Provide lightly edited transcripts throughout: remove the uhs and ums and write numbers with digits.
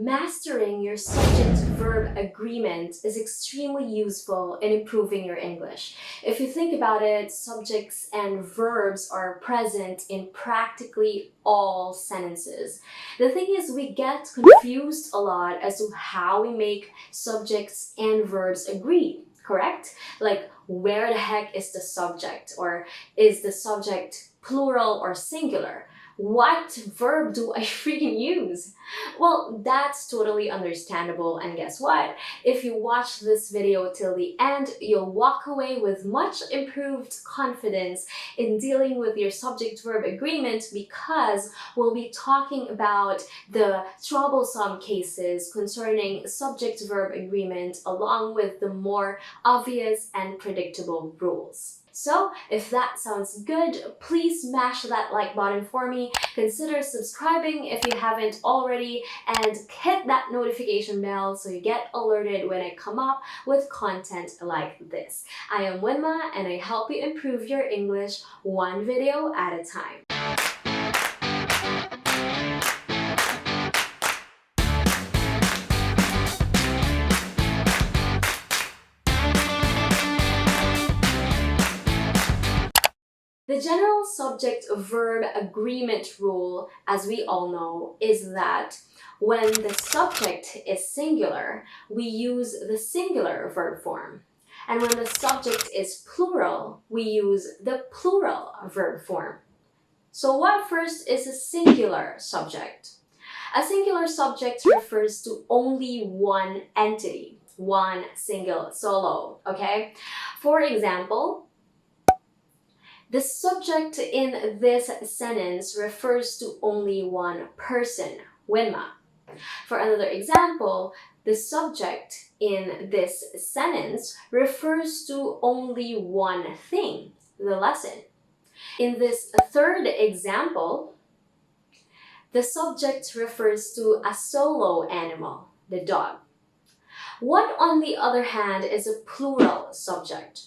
Mastering your subject-verb agreement is extremely useful in improving your English. If you think about it, subjects and verbs are present in practically all sentences. The thing is, we get confused a lot as to how we make subjects and verbs agree, correct? Like, where the heck is the subject? Or is the subject plural or singular? What verb do I freaking use? Well, that's totally understandable, and guess what? If you watch this video till the end, you'll walk away with much improved confidence in dealing with your subject-verb agreement, because we'll be talking about the troublesome cases concerning subject-verb agreement along with the more obvious and predictable rules. So, if that sounds good, please smash that like button for me, consider subscribing if you haven't already, and hit that notification bell so you get alerted when I come up with content like this. I am Winma, and I help you improve your English one video at a time. The general subject-verb agreement rule, as we all know, is that when the subject is singular, we use the singular verb form. And when the subject is plural, we use the plural verb form. So what first is a singular subject? A singular subject refers to only one entity, one single solo, okay? For example, the subject in this sentence refers to only one person, Winma. For another example, the subject in this sentence refers to only one thing, the lesson. In this third example, the subject refers to a solo animal, the dog. What, on the other hand, is a plural subject?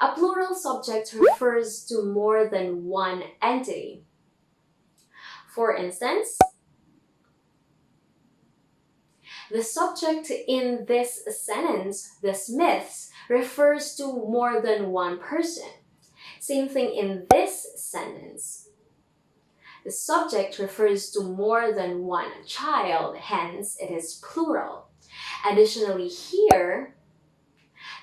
A plural subject refers to more than one entity. For instance, the subject in this sentence, the Smiths, refers to more than one person. Same thing in this sentence. The subject refers to more than one child, hence it is plural. Additionally, here,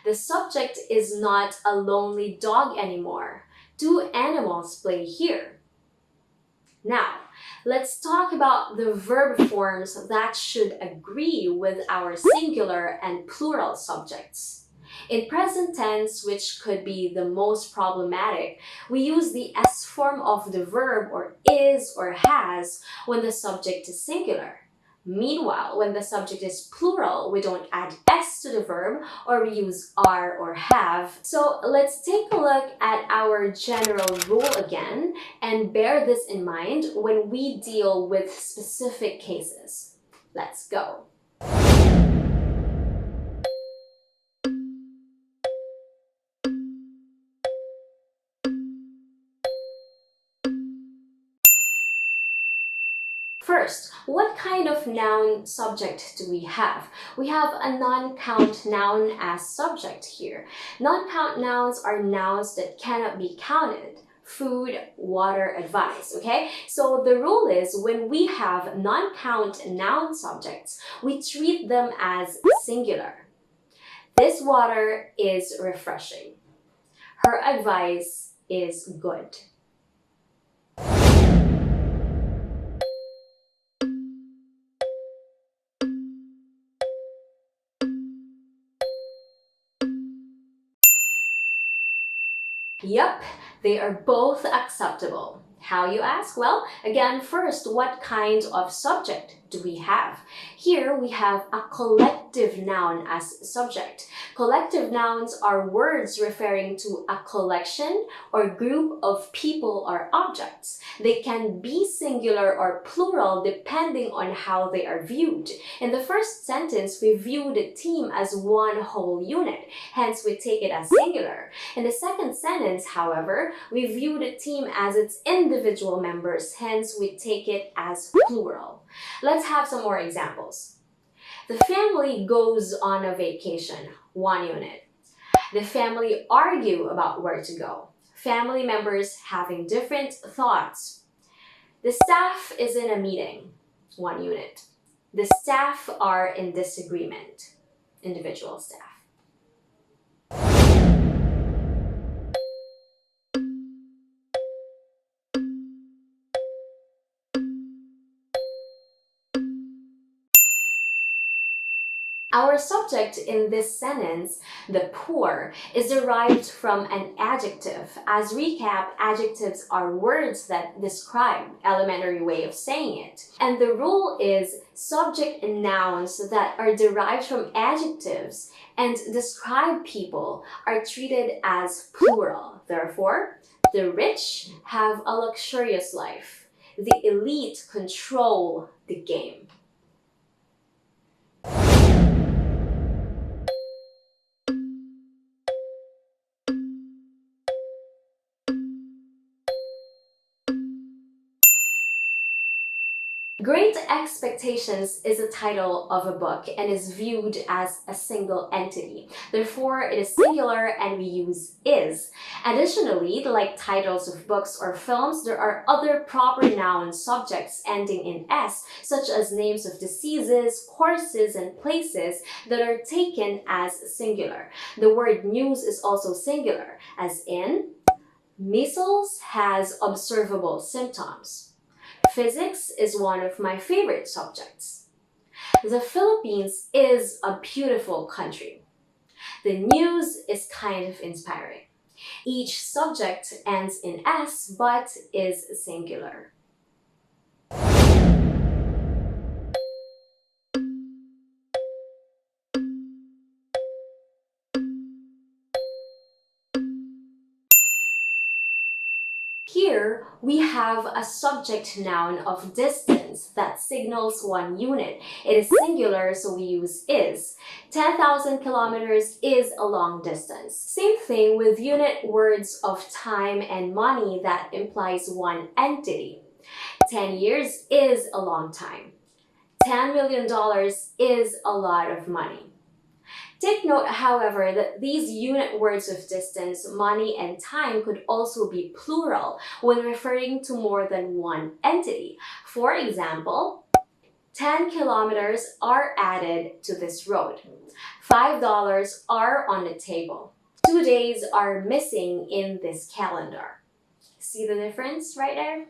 the subject is not a lonely dog anymore. Two animals play here. Now, let's talk about the verb forms that should agree with our singular and plural subjects. In present tense, which could be the most problematic, we use the S form of the verb, or is or has, when the subject is singular. Meanwhile, when the subject is plural, we don't add S to the verb, or we use are or have. So let's take a look at our general rule again, and bear this in mind when we deal with specific cases. Let's go. First, what kind of noun subject do we have? We have a non-count noun as subject here. Non-count nouns are nouns that cannot be counted. Food, water, advice, okay? So the rule is, when we have non-count noun subjects, we treat them as singular. This water is refreshing. Her advice is good. Yup, they are both acceptable. How, you ask? Well, again, first, what kind of subject do we have? Here we have a collective noun as subject. Collective nouns are words referring to a collection or group of people or objects. They can be singular or plural depending on how they are viewed. In the first sentence, we view the team as one whole unit, hence we take it as singular. In the second sentence, however, we view the team as its individual members, hence we take it as plural. Let's have some more examples. The family goes on a vacation, 1 unit. The family argue about where to go. Family members having different thoughts. The staff is in a meeting, 1 unit. The staff are in disagreement, individual staff. Our subject in this sentence, the poor, is derived from an adjective. As recap, adjectives are words that describe elementary way of saying it. And the rule is subject and nouns that are derived from adjectives and describe people are treated as plural. Therefore, the rich have a luxurious life. The elite control the game. Great Expectations is a title of a book and is viewed as a single entity. Therefore, it is singular and we use is. Additionally, like titles of books or films, there are other proper noun subjects ending in s, such as names of diseases, courses, and places that are taken as singular. The word news is also singular, as in, measles has observable symptoms. Physics is one of my favorite subjects. The Philippines is a beautiful country. The news is kind of inspiring. Each subject ends in s but is singular. Here, we have a subject noun of distance that signals 1 unit. It is singular, so we use is. 10,000 kilometers is a long distance. Same thing with unit words of time and money that implies 1 entity. 10 years is a long time. $10 million is a lot of money. Take note, however, that these unit words of distance, money, and time could also be plural when referring to more than 1 entity. For example, 10 kilometers are added to this road. $5 are on the table. 2 days are missing in this calendar. See the difference right there?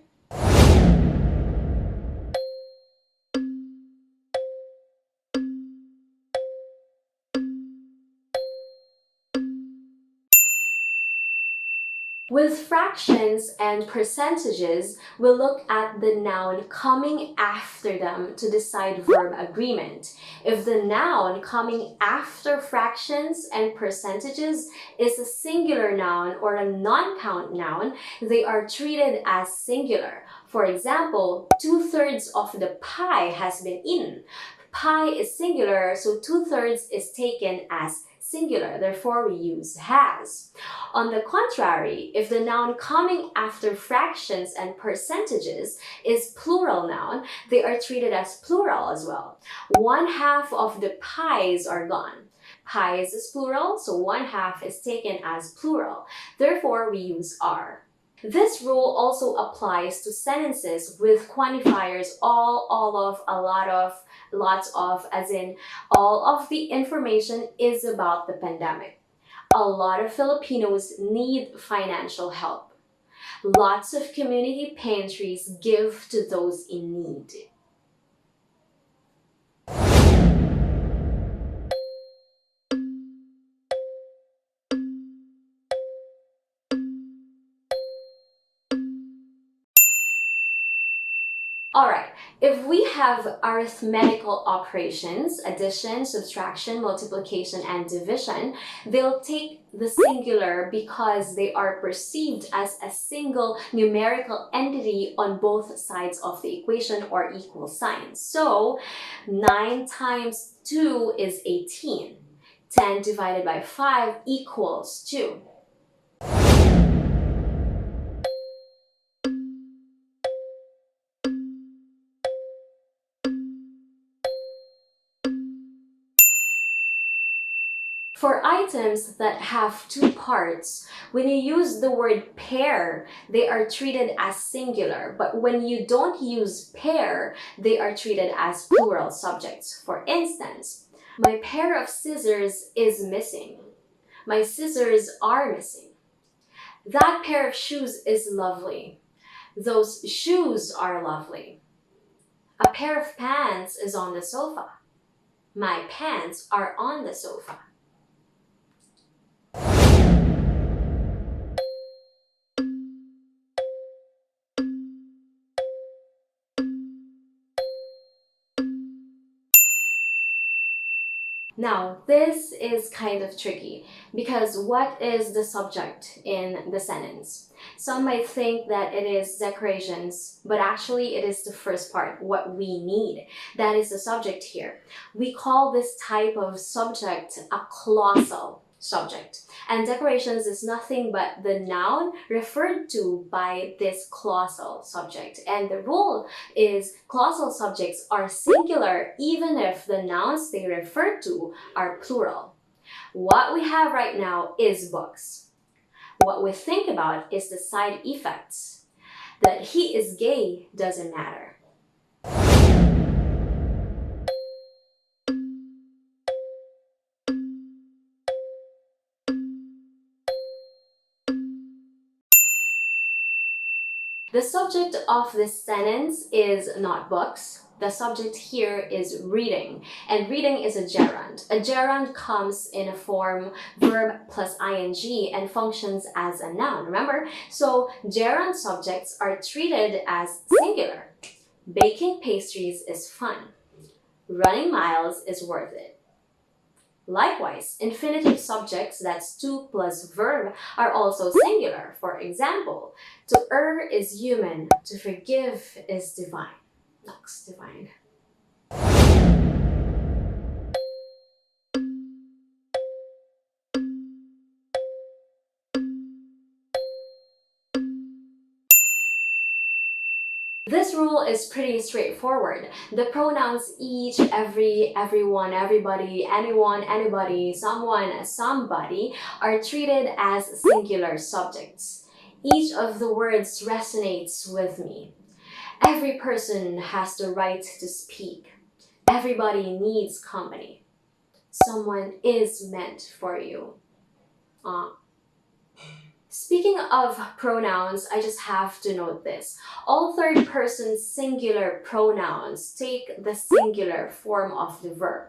With fractions and percentages, we'll look at the noun coming after them to decide verb agreement. If the noun coming after fractions and percentages is a singular noun or a non-count noun, they are treated as singular. For example, 2/3 of the pie has been eaten. Pie is singular, so 2/3 is taken as singular, therefore we use has. On the contrary, if the noun coming after fractions and percentages is plural noun, they are treated as plural as well. 1/2 of the pies are gone. Pies is plural, so 1/2 is taken as plural. Therefore, we use are. This rule also applies to sentences with quantifiers all of, a lot of, lots of, as in all of the information is about the pandemic. A lot of Filipinos need financial help. Lots of community pantries give to those in need. Alright, if we have arithmetical operations, addition, subtraction, multiplication, and division, they'll take the singular because they are perceived as a single numerical entity on both sides of the equation or equal signs. So, 9 times 2 is 18. 10 divided by 5 equals 2. For items that have two parts, when you use the word pair, they are treated as singular. But when you don't use pair, they are treated as plural subjects. For instance, my pair of scissors is missing. My scissors are missing. That pair of shoes is lovely. Those shoes are lovely. A pair of pants is on the sofa. My pants are on the sofa. Now, this is kind of tricky because what is the subject in the sentence? Some might think that it is decorations, but actually it is the first part, what we need. That is the subject here. We call this type of subject a clausal subject. And decorations is nothing but the noun referred to by this clausal subject. And the rule is clausal subjects are singular even if the nouns they refer to are plural. What we have right now is books. What we think about is the side effects. That he is gay doesn't matter. The subject of this sentence is not books. The subject here is reading, and reading is a gerund. A gerund comes in a form verb plus ing and functions as a noun, remember? So gerund subjects are treated as singular. Baking pastries is fun. Running miles is worth it. Likewise, infinitive subjects, that's to plus verb, are also singular. For example, to err is human, to forgive is divine. Nox, divine. This rule is pretty straightforward. The pronouns each, every, everyone, everybody, anyone, anybody, someone, somebody are treated as singular subjects. Each of the words resonates with me. Every person has the right to speak. Everybody needs company. Someone is meant for you. Speaking of pronouns, I just have to note this. All third-person singular pronouns take the singular form of the verb.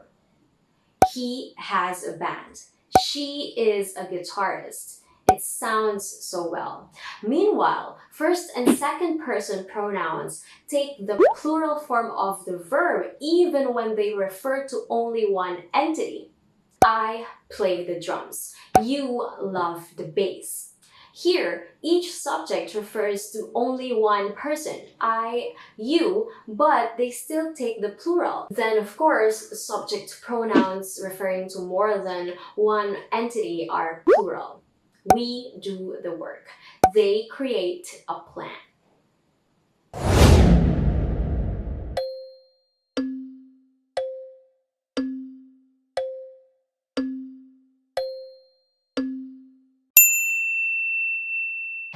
He has a band. She is a guitarist. It sounds so well. Meanwhile, first and second person pronouns take the plural form of the verb even when they refer to only one entity. I play the drums. You love the bass. Here, each subject refers to only one person, I, you, but they still take the plural. Then, of course, subject pronouns referring to more than one entity are plural. We do the work. They create a plan.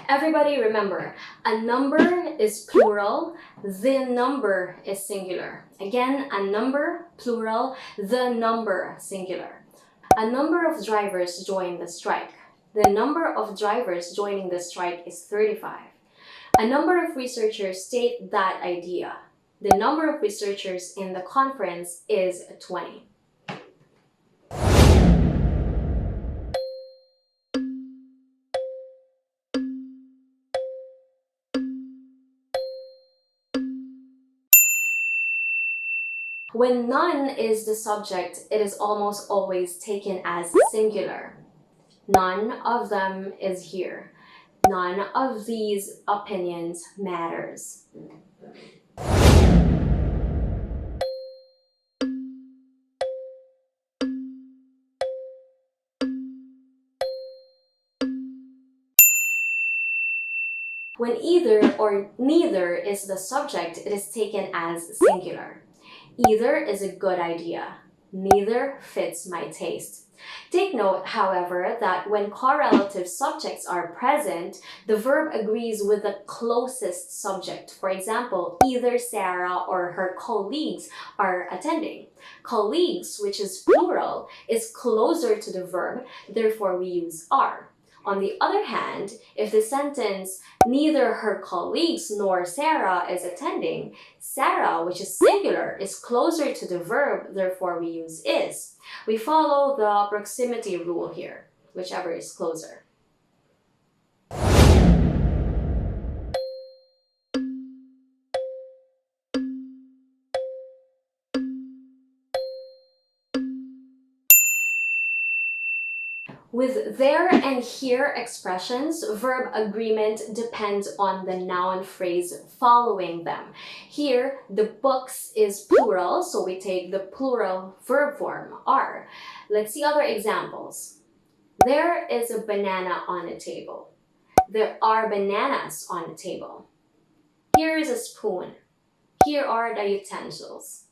Everybody remember, a number is plural, the number is singular. Again, a number, plural, the number, singular. A number of drivers joined the strike. The number of drivers joining the strike is 35. A number of researchers state that idea. The number of researchers in the conference is 20. When none is the subject, it is almost always taken as singular. None of them is here. None of these opinions matters. When either or neither is the subject, it is taken as singular. Either is a good idea. Neither fits my taste. Take note, however, that when correlative subjects are present, the verb agrees with the closest subject. For example, either Sarah or her colleagues are attending. Colleagues, which is plural, is closer to the verb, therefore we use are. On the other hand, if the sentence, neither her colleagues nor Sarah is attending, Sarah, which is singular, is closer to the verb, therefore we use is. We follow the proximity rule here, whichever is closer. With there and here expressions, verb agreement depends on the noun phrase following them. Here, the books is plural, so we take the plural verb form, are. Let's see other examples. There is a banana on a table. There are bananas on the table. Here is a spoon. Here are the utensils.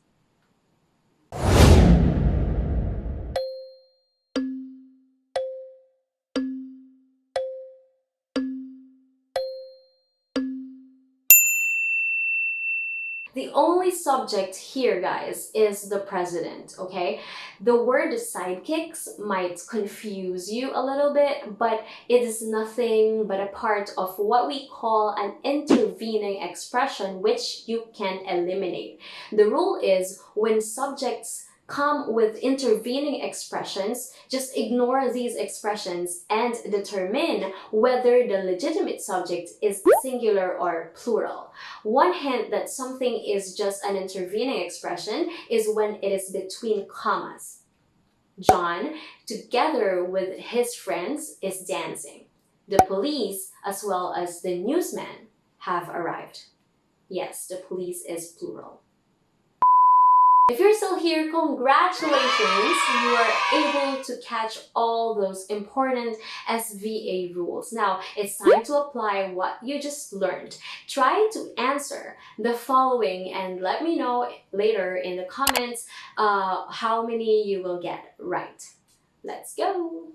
The only subject here, guys, is the president, okay? The word sidekicks might confuse you a little bit, but it is nothing but a part of what we call an intervening expression, which you can eliminate. The rule is when subjects come with intervening expressions, just ignore these expressions and determine whether the legitimate subject is singular or plural. One hint that something is just an intervening expression is when it is between commas. John, together with his friends, is dancing. The police, as well as the newsman, have arrived. Yes, the police is plural. If you're still here, congratulations! You are able to catch all those important SVA rules. Now, it's time to apply what you just learned. Try to answer the following and let me know later in the comments how many you will get right. Let's go!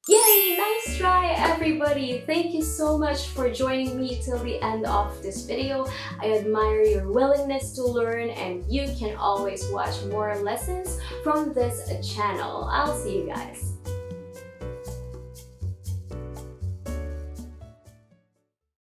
Yay! Nice try, everybody! Thank you so much for joining me till the end of this video. I admire your willingness to learn, and you can always watch more lessons from this channel. I'll see you guys.